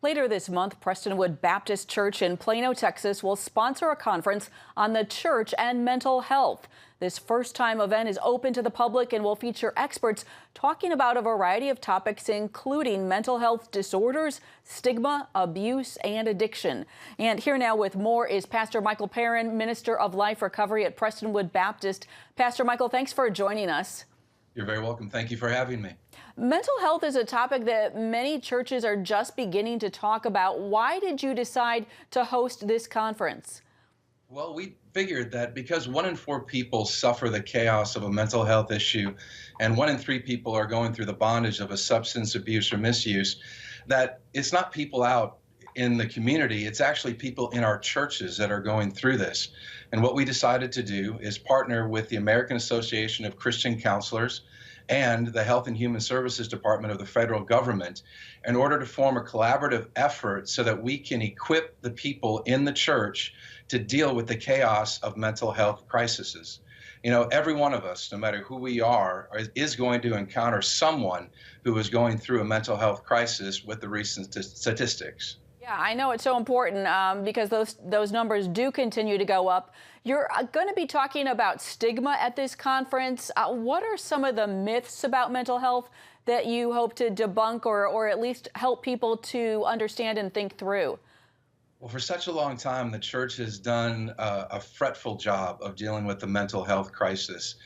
Later this month, Prestonwood Baptist Church in Plano, Texas will sponsor a conference on the church and mental health. This first-time event is open to the public and will feature experts talking about a variety of topics, including mental health disorders, stigma, abuse, and addiction. And here now with more is Pastor Michael Perrin, Minister of Life Recovery at Prestonwood Baptist. Pastor Michael, thanks for joining us. You're very welcome. Thank you for having me. Mental health is a topic that many churches are just beginning to talk about. Why did you decide to host this conference? Well, we figured that because 1 in 4 people suffer the chaos of a mental health issue, and 1 in 3 people are going through the bondage of a substance abuse or misuse, that it's not people out in the community, it's actually people in our churches that are going through this. And what we decided to do is partner with the American Association of Christian Counselors and the Health and Human Services Department of the federal government in order to form a collaborative effort so that we can equip the people in the church to deal with the chaos of mental health crises. You know, every one of us, no matter who we are, is going to encounter someone who is going through a mental health crisis with the recent statistics. Yeah, I know it's so important because those numbers do continue to go up. You're going to be talking about stigma at this conference. What are some of the myths about mental health that you hope to debunk or at least help people to understand and think through? Well, for such a long time, the church has done a fretful job of dealing with the mental health crisis.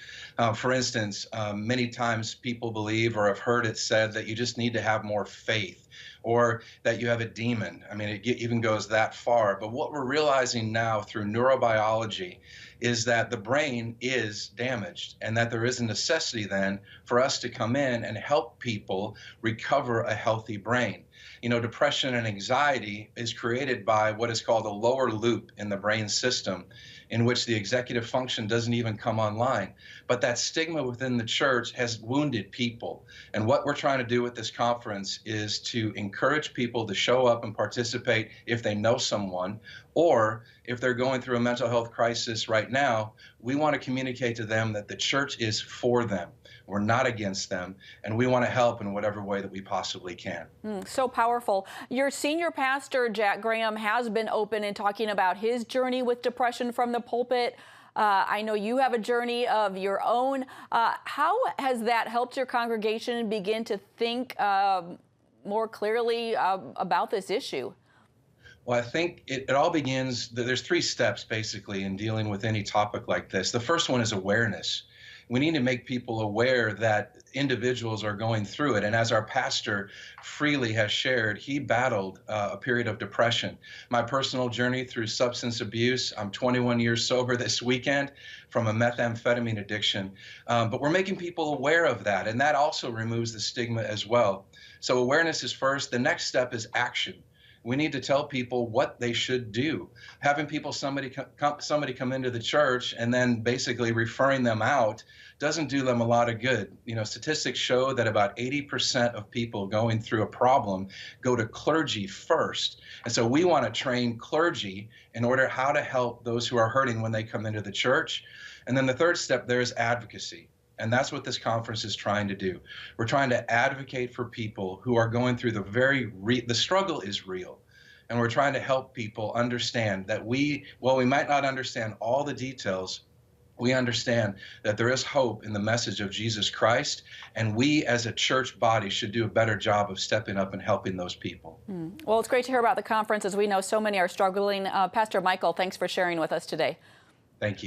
For instance, many times people believe or have heard it said that you just need to have more faith or that you have a demon. I mean, it even goes that far. But what we're realizing now through neurobiology is that the brain is damaged and that there is a necessity then for us to come in and help people recover a healthy brain. You know, depression and anxiety is created by what is called a lower loop in the brain system, in which the executive function doesn't even come online. But that stigma within the church has wounded people. And what we're trying to do with this conference is to encourage people to show up and participate if they know someone, or if they're going through a mental health crisis right now, we want to communicate to them that the church is for them. We're not against them, and we want to help in whatever way that we possibly can. So powerful. Your senior pastor, Jack Graham, has been open in talking about his journey with depression from the pulpit. I know you have a journey of your own. How has that helped your congregation begin to think more clearly about this issue? Well, I think it all begins, there's 3 steps basically in dealing with any topic like this. The first one is awareness. We need to make people aware that individuals are going through it. And as our pastor freely has shared, he battled a period of depression. My personal journey through substance abuse, I'm 21 years sober this weekend from a methamphetamine addiction. But we're making people aware of that, and that also removes the stigma as well. So awareness is first. The next step is action. We need to tell people what they should do. Having somebody come into the church and then basically referring them out doesn't do them a lot of good. You know, statistics show that about 80% of people going through a problem go to clergy first. And so we want to train clergy in order how to help those who are hurting when they come into the church. And then the third step there is advocacy. And that's what this conference is trying to do. We're trying to advocate for people who are going through the struggle is real. And we're trying to help people understand that while we might not understand all the details, we understand that there is hope in the message of Jesus Christ, and we as a church body should do a better job of stepping up and helping those people. Well, it's great to hear about the conference, as we know so many are struggling. Pastor Michael, thanks for sharing with us today. Thank you.